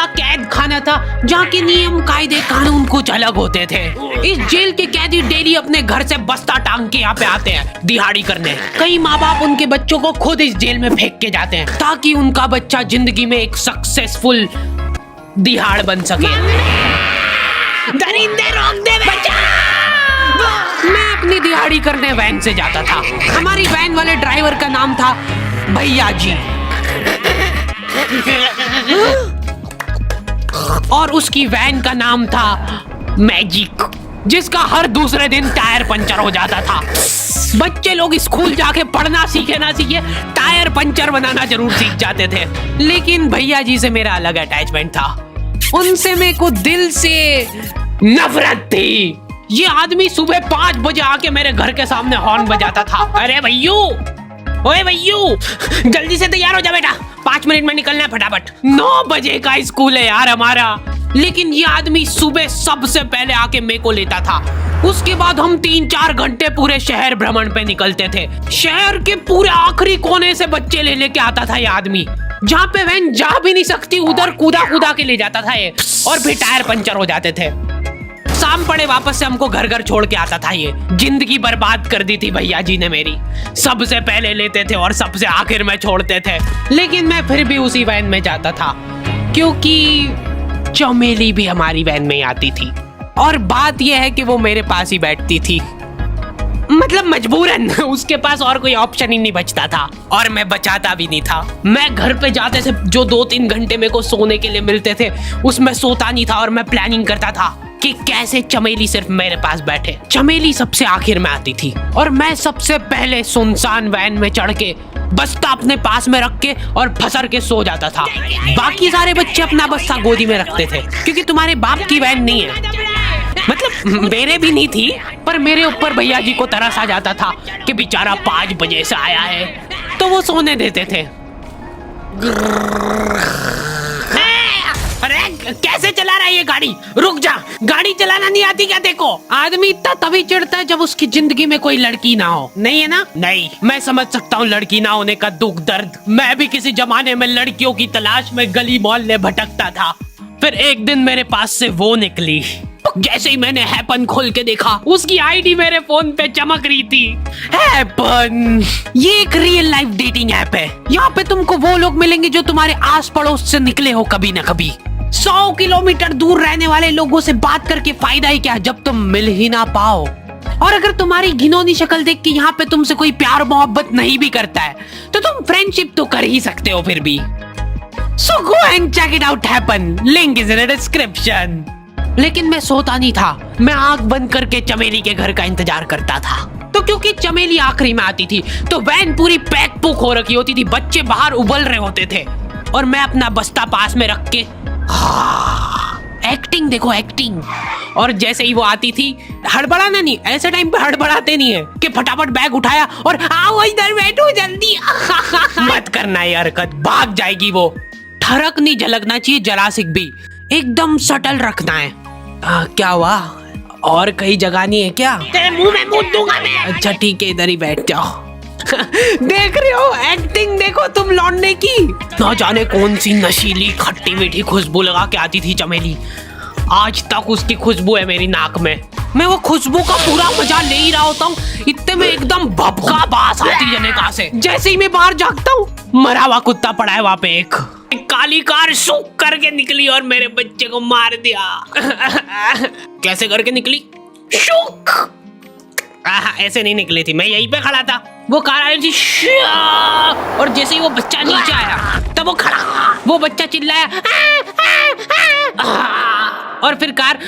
ऐसा कैद खाना था जहाँ के नियम कायदे कानून कुछ अलग होते थे। इस जेल के कैदी डेली अपने घर से बस्ता टांग के यहाँ पे आते हैं दिहाड़ी करने। कई माँ बाप उनके बच्चों को खुद इस जेल में फेंक के जाते हैं ताकि उनका बच्चा जिंदगी में एक सक्सेसफुल दिहाड़ बन सके। दरिंदे रोक दे बच्चा। मैं अपनी दिहाड़ी करने वैन से जाता था। हमारी वैन वाले ड्राइवर का नाम था भैया जी और उसकी वैन का नाम था मैजिक, जिसका हर दूसरे दिन टायर पंचर हो जाता था। बच्चे लोग स्कूल जाके पढ़ना सीखे ना सीखे टायर पंचर बनाना जरूर सीख जाते थे। लेकिन भैया जी से मेरा अलग अटैचमेंट था। उनसे मेरे को दिल से नफरत थी। ये आदमी सुबह 5 बजे आके मेरे घर के सामने हॉर्न बजाता था। अरे भैयू, ओए भैयू, जल्दी से तैयार हो जा बेटा, 5 मिनट में निकलना है फटाफट। 9 बजे का स्कूल है यार हमारा। लेकिन ये आदमी सुबह सबसे पहले आके मेरे को लेता था। उसके बाद हम 3-4 घंटे पूरे शहर भ्रमण पे निकलते थे। शहर के पूरे आखिरी कोने से बच्चे ले लेके आता था ये आदमी। जहाँ पे वैन जा भी नहीं सकती उधर कूदा कूदा के ले जाता था ये, और फिर टायर पंचर हो जाते थे। शाम पड़े वापस से हमको घर घर छोड़ के आता था ये। जिंदगी बर्बाद कर दी थी भैया जी ने मेरी। सबसे पहले लेते थे और सबसे आखिर में छोड़ते थे। लेकिन मैं फिर भी उसी वैन में जाता था क्योंकि चमेली भी हमारी वैन में आती थी। और बात यह है कि वो मेरे पास ही बैठती थी, मतलब मजबूरन। उसके पास और कोई ऑप्शन ही नहीं बचता था और मैं बचाता भी नहीं था। मैं घर पे जाते से जो 2-3 घंटे मेरे को सोने के लिए मिलते थे उसमें सोता नहीं था और मैं प्लानिंग करता था कि कैसे चमेली सिर्फ मेरे पास बैठे। चमेली सबसे आखिर में आती थी और मैं सबसे पहले सुनसान वैन में चढ़ के बस्ता अपने पास में रख के और फसर के सो जाता था। बाकी सारे बच्चे अपना बस्ता गोदी में रखते थे क्योंकि तुम्हारे बाप की वैन नहीं है, मतलब मेरे भी नहीं थी। पर मेरे ऊपर भैया जी को तरस आ जाता था कि बेचारा 5 बजे से आया है, तो वो सोने देते थे। अरे कैसे चला रहा है ये गाड़ी? रुक जा, गाड़ी चलाना नहीं आती क्या? देखो, आदमी इतना तभी चिढ़ता है जब उसकी जिंदगी में कोई लड़की ना हो। नहीं है ना? नहीं, मैं समझ सकता हूँ लड़की ना होने का दुख दर्द। मैं भी किसी जमाने में लड़कियों की तलाश में गली मोहल्ले भटकता था। फिर एक दिन मेरे पास से वो निकली। जैसे ही मैंने हैपन खोल के देखा उसकी आईडी मेरे फोन पे चमक रही थी। हैपन ये एक रियल लाइफ डेटिंग ऐप है। यहाँ पे तुमको वो लोग मिलेंगे जो तुम्हारे आस पड़ोस से निकले हो कभी न कभी। 100 किलोमीटर दूर रहने वाले लोगों से बात करके फायदा ही क्या जब तुम मिल ही ना पाओ। और अगर तुम्हारी घिनौनी शक्ल देख के यहाँ पे तुमसे कोई प्यार मोहब्बत नहीं भी करता है तो तुम फ्रेंडशिप तो कर ही सकते हो फिर भी। So go and check it out happen. Link is in the description. लेकिन मैं सोता नहीं था। मैं आंख बंद करके चमेली के घर का इंतजार करता था। तो क्योंकि चमेली आखिरी में आती थी तो वैन पूरी पैक पुक हो रखी होती थी। बच्चे बाहर उबल रहे होते थे और मैं अपना बस्ता पास में रख के एक्टिंग देखो एक्टिंग। और जैसे ही वो आती थी, हड़बड़ाना नहीं, ऐसे टाइम पे हड़बड़ाते नहीं है कि फटाफट बैग उठाया और आओ इधर बैठो जल्दी। मत करना ये हरकत, भाग जाएगी वो। ठरक नहीं झलकना चाहिए, जरा सिक भी, एकदम सटल रखना है। क्या हुआ? और कहीं जगह नहीं है क्या? तेरे मुंह में मूत दूंगा मैं। अच्छा ठीक है, इधर ही बैठ जाओ। देख रहे हो एक्टिंग देखो तुम लौंडे की। ना जाने कौन सी नशीली खट्टी मीठी खुशबू लगा के आती थी चमेली। आज तक उसकी खुशबू है मेरी नाक में। मैं वो खुशबू का पूरा मजा ले ही रहा होता हूँ, इतने में एकदम भभका बास आती है जनेका से। जैसे ही मैं बाहर झांकता हूँ, मरा हुआ कुत्ता पड़ा है वहाँ पे। एक काली कार शुक करके निकली और मेरे बच्चे को मार दिया। कैसे करके निकली? शुक। ऐसे नहीं निकली थी, मैं यहीं पे खड़ा था। वो कार आई थी और जैसे ही वो बच्चा नीचे आया तब वो खड़ा, वो बच्चा चिल्लाया और फिर कार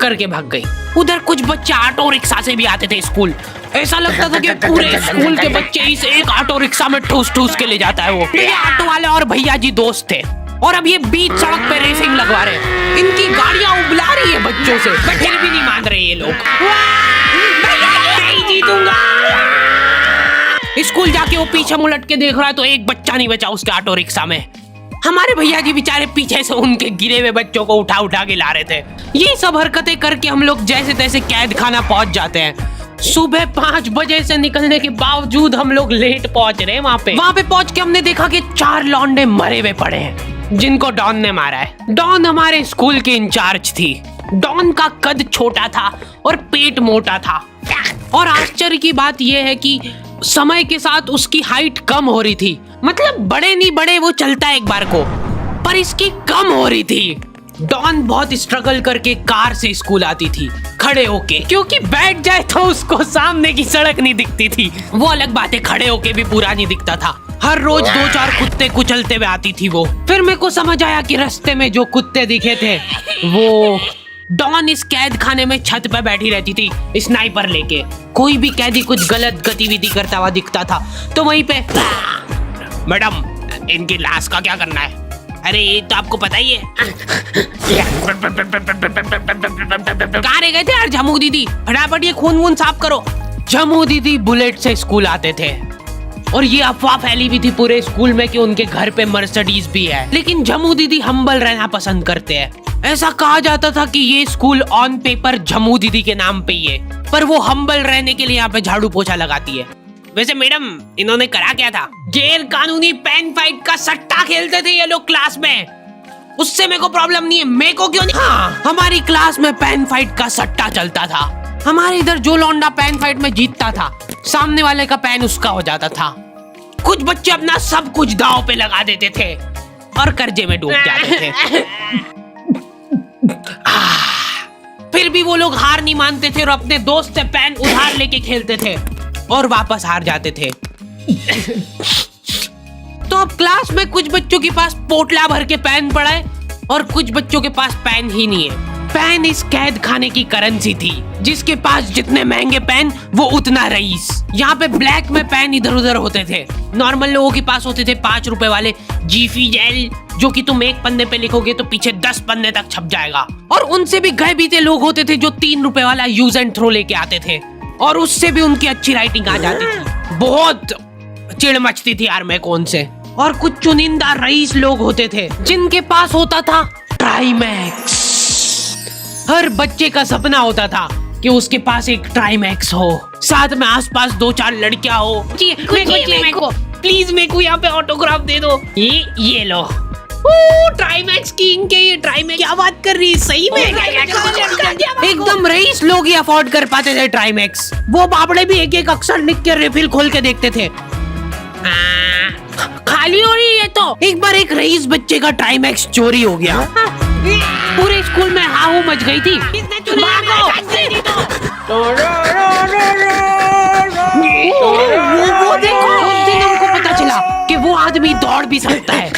करके भाग गई। उधर कुछ बच्चे ऑटो रिक्शा से भी आते थे स्कूल। ऐसा लगता था कि पूरे स्कूल के बच्चे इस एक ऑटो रिक्शा में ठूस ठूस के ले जाता है वो। ये ऑटो वाले और भैया जी दोस्त थे और अब ये बीच सड़क पे रेसिंग लगवा रहे। इनकी गाड़ियां उबला रही है बच्चों से, पर फिर भी नहीं मान रहे ये लोग। स्कूल जाके वो पीछे मुलट के देख रहा है तो एक बच्चा नहीं बचा उसके ऑटो रिक्शा में। हमारे भैया जी बेचारे पीछे से उनके गिरे हुए बच्चों को उठा उठा के ला रहे थे। ये सब हरकतें करके हम लोग जैसे तैसे कैद खाना पहुंच जाते हैं। सुबह 5 बजे से निकलने के बावजूद हम लोग लेट पहुंच रहे हैं। वहाँ पे पहुंच के हमने देखा कि 4 लौंडे मरे हुए पड़े हैं। जिनको डॉन ने मारा है। डॉन हमारे स्कूल की इंचार्ज थी। डॉन का कद छोटा था और पेट मोटा था। और आश्चर्य की बात यह है कि समय के साथ उसकी हाइट कम हो रही थी। मतलब बड़े नहीं बड़े वो चलता है एक बार को, पर इसकी कम हो रही थी। डॉन बहुत स्ट्रगल करके कार से स्कूल आती थी खड़े होके, क्योंकि बैठ जाए तो उसको सामने की सड़क नहीं दिखती थी। वो अलग बात है, खड़े होके भी पूरा नहीं दिखता था। हर रोज 2-4 कुत्ते कुचलते हुए आती थी वो। फिर मेरे को समझ आया कि रास्ते में जो कुत्ते दिखे थे वो डॉन इस कैद खाने में छत पे बैठी रहती थी स्नाइपर लेके। कोई भी कैदी कुछ गलत गतिविधि करता हुआ दिखता था तो वहीं पे, मैडम इनकी लाश का क्या करना है? अरे ये तो आपको पता ही है। कहाँ रह गए थे यार झमू दीदी? फटाफट ये खून वून साफ करो। झमू दीदी बुलेट से स्कूल आते थे और ये अफवाह फैली हुई थी पूरे स्कूल में कि उनके घर पे मर्सिडीज भी है। लेकिन झमू दीदी हम्बल रहना पसंद करते हैं। ऐसा कहा जाता था कि ये स्कूल ऑन पेपर झमू दीदी के नाम पे ही है, पर वो हम्बल रहने के लिए यहाँ पे झाड़ू पोछा लगाती है। वैसे मैडम इन्होंने करा क्या था? गैर कानूनी पेन फाइट का सट्टा खेलते थे ये लोग क्लास में। उससे मेरे को प्रॉब्लम नहीं है, मेरे को क्यों नहीं? हाँ, हमारी क्लास में पेन फाइट का सट्टा चलता था। हमारे इधर जो लौंडा पेन फाइट में जीतता था, सामने वाले का पेन उसका हो जाता था। कुछ बच्चे अपना सब कुछ दांव पे लगा देते थे और कर्जे में डूब जाते थे। फिर भी वो लोग हार नहीं मानते थे और अपने दोस्त से पेन उधार लेके खेलते थे और वापस हार जाते थे। तो अब क्लास में कुछ बच्चों के पास पोटला भर के पेन पड़ा है और कुछ बच्चों के पास पेन ही नहीं है। पेन इस कैद खाने की करेंसी थी। जिसके पास जितने महंगे पेन वो उतना रईस। यहाँ पे ब्लैक में पेन इधर उधर होते थे। नॉर्मल लोगों के पास होते थे 5 रुपए वाले जीफी जेल, जो कि तुम एक पन्ने पे लिखोगे तो पीछे 10 पन्ने तक छप जाएगा। और उनसे भी गए बीते लोग होते थे जो 3 रुपए वाला यूज एंड थ्रो लेके आते थे और उससे भी उनकी अच्छी राइटिंग आ जाती थी। बहुत चिढ़ मचती थी यार मेरे को उनसे। और कुछ चुनिंदा रईस लोग होते थे जिनके पास होता था ट्राइमैक्स। हर बच्चे का सपना होता था कि उसके पास एक ट्राइमैक्स हो, साथ में आसपास 2-4 लड़कियां हो। मेरे को प्लीज मेरे को यहाँ पे ऑटोग्राफ दे दो। ये लो ट्राइमैक्स किंग के। ये ट्राइमैक्स क्या बात कर रही है? सही में एकदम रईस लोग ही अफोर्ड कर पाते थे ट्राइमैक्स। वो बाबड़े भी एक एक अक्षर लिख के रिफिल खोल के देखते थे। खाली हो रही है तो एक बार एक रईस बच्चे का ट्राइमैक्स चोरी हो गया। पूरे स्कूल में हाहू मच गई थी। वो देखो, उस दिन हमको पता चला कि वो आदमी दौड़ भी सकता है।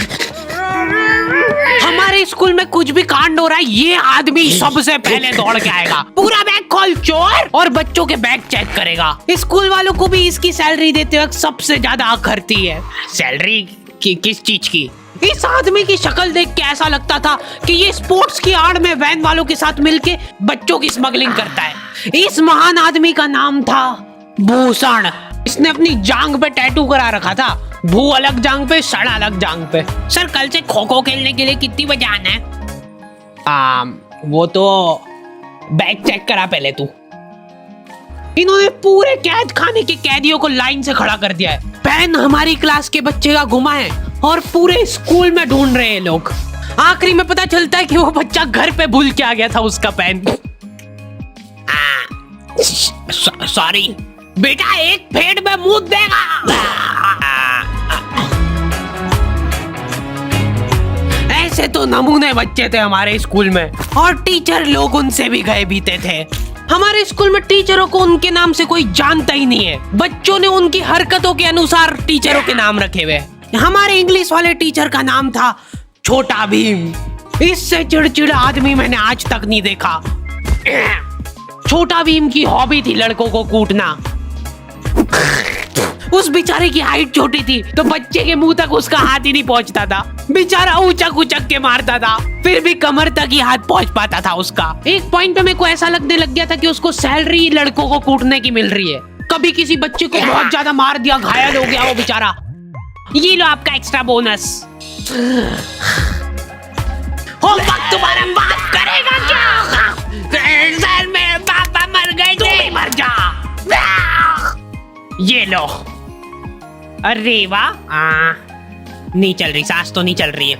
हमारे स्कूल में कुछ भी कांड हो रहा है, ये आदमी सबसे पहले दौड़ के आएगा। पूरा बैग खोल चोर, और बच्चों के बैग चेक करेगा। स्कूल वालों को भी इसकी सैलरी देते वक्त सबसे ज्यादा खर्ची है। सैलरी किस चीज की? इस आदमी की शक्ल देख के ऐसा लगता था कि ये स्पोर्ट्स की आड़ में वैन वालों के साथ मिलके बच्चों की स्मगलिंग करता है। इस महान आदमी का नाम था भूषण। इसने अपनी जांग पे टैटू करा रखा था। भू अलग जांग पे, सड़ अलग जांग पे। सर कल से खो खो खेलने के लिए कितनी बजे आना है? वो तो बैग चेक करा पहले तू। इन्होंने पूरे कैद खाने के कैदियों को लाइन से खड़ा कर दिया है। पेन हमारी क्लास के बच्चे का गुमा है और पूरे स्कूल में ढूंढ रहे हैं लोग। आखिरी में पता चलता है कि वो बच्चा घर पे भूल के आ गया था उसका पेन। सॉरी बेटा, एक फेड में मुंह देगा। ऐसे तो नमूने बच्चे थे हमारे स्कूल में, और टीचर लोग उनसे भी गए बीते थे। हमारे स्कूल में टीचरों को उनके नाम से कोई जानता ही नहीं है। बच्चों ने उनकी हरकतों के अनुसार टीचरों के नाम रखे हुए। हमारे इंग्लिश वाले टीचर का नाम था छोटा भीम। इससे चिड़चिड़ा आदमी मैंने आज तक नहीं देखा। छोटा भीम की हॉबी थी लड़कों को कूटना। उस बेचारे की हाइट छोटी थी तो बच्चे के मुंह तक उसका हाथ ही नहीं पहुंचता था। बेचारा ऊंचक उचक के मारता था, फिर भी कमर तक ही हाथ पहुंच पाता था उसका। एक पॉइंट पे मेरे को ऐसा लगने लग गया था कि उसको सैलरी लड़कों को कूटने की मिल रही है। कभी किसी बच्चे को बहुत ज्यादा मार दिया, घायल हो गया वो बेचारा, ये लो आपका एक्स्ट्रा बोनस। होमवर्क तुम्हारा बाप करेगा क्या? सर मेरे पापा मर गए, तू भी मर जा। ये लो। अरे वाह, नहीं चल रही, सांस तो नहीं चल रही है।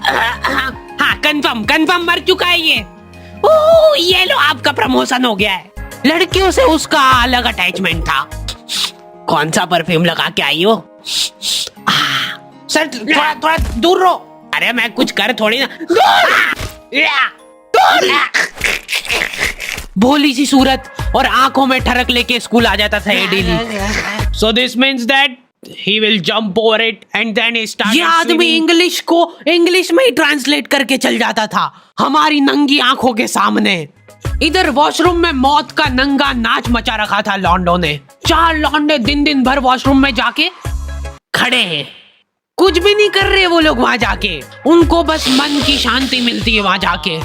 हाँ कंफर्म कंफर्म मर चुका है ये। ओह ये लो आपका प्रमोशन हो गया है। लड़कियों से उसका अलग अटैचमेंट था। कौन सा परफ्यूम लगा के आई हो? सर थोड़ा थोड़ा दूर रहो। अरे मैं कुछ कर थोड़ी ना। भोली सी सूरत और आंखों में ठरक लेके स्कूल आ जाता था ये daily. So this means that he will jump over it and then he started ये आदमी इंग्लिश को इंग्लिश में ही ट्रांसलेट करके चल जाता था हमारी नंगी आंखों के सामने। इधर वॉशरूम में मौत का नंगा नाच मचा रखा था लॉन्डो ने। 4 लॉन्डे दिन दिन भर वॉशरूम में जाके खड़े हैं, कुछ भी नहीं कर रहे वो लोग वहां जाके। उनको बस मन की शांति मिलती है वहां जाके।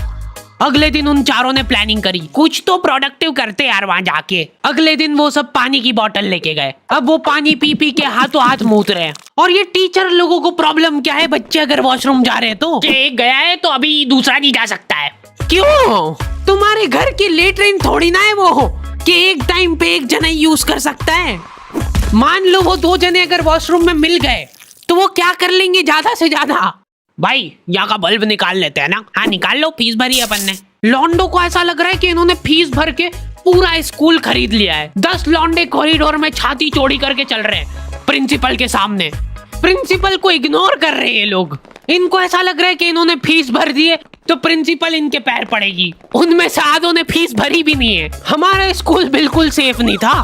अगले दिन उन चारों ने प्लानिंग करी, कुछ तो प्रोडक्टिव करते यार वहां जाके। अगले दिन वो सब पानी की बोतल लेके गए। अब वो पानी पी पी के हाथों हाथ मूत रहे हैं। और ये टीचर लोगों को प्रॉब्लम क्या है, बच्चे अगर वॉशरूम जा रहे हैं तो एक गया है तो अभी दूसरा नहीं जा सकता है। क्यों? तुम्हारे घर की लेटरिन थोड़ी ना है वो कि एक टाइम पे एक जना यूज कर सकता है। मान लो वो 2 जने अगर वॉशरूम में मिल गए तो वो क्या कर लेंगे ज्यादा से ज्यादा? भाई यहाँ का बल्ब निकाल लेते हैं ना। हाँ निकाल लो, फीस भरी अपन ने। लॉन्डो को ऐसा लग रहा है कि इन्होंने फीस भर के पूरा स्कूल खरीद लिया है। 10 लॉन्डे कॉरिडोर में छाती चौड़ी करके चल रहे हैं प्रिंसिपल के सामने। प्रिंसिपल को इग्नोर कर रहे हैं ये लोग। इनको ऐसा लग रहा है कि इन्होंने फीस भर दी है तो प्रिंसिपल इनके पैर पड़ेगी। उनमें से आधों ने फीस भरी भी नहीं है। हमारा स्कूल बिल्कुल सेफ नहीं था।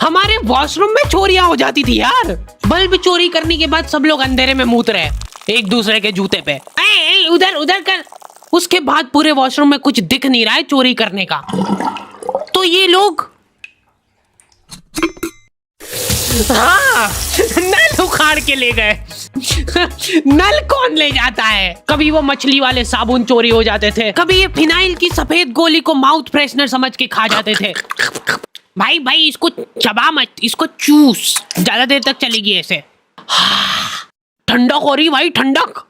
हमारे वॉशरूम में चोरियां हो जाती थी यार। बल्ब चोरी करने के बाद सब लोग अंधेरे में मूत रहे एक दूसरे के जूते पे। उधर उधर कर। उसके बाद पूरे वॉशरूम में कुछ दिख नहीं रहा है चोरी करने का। तो ये लोग हाँ नल उखाड़ के ले गए। नल कौन ले जाता है? कभी वो मछली वाले साबुन चोरी हो जाते थे, कभी ये फिनाइल की सफेद गोली को माउथ फ्रेशनर समझ के खा जाते थे। भाई भाई इसको चबा मत, इसको चूस, ज्यादा देर तक चलेगी ऐसे। ठंडक हो रही भाई, ठंडक।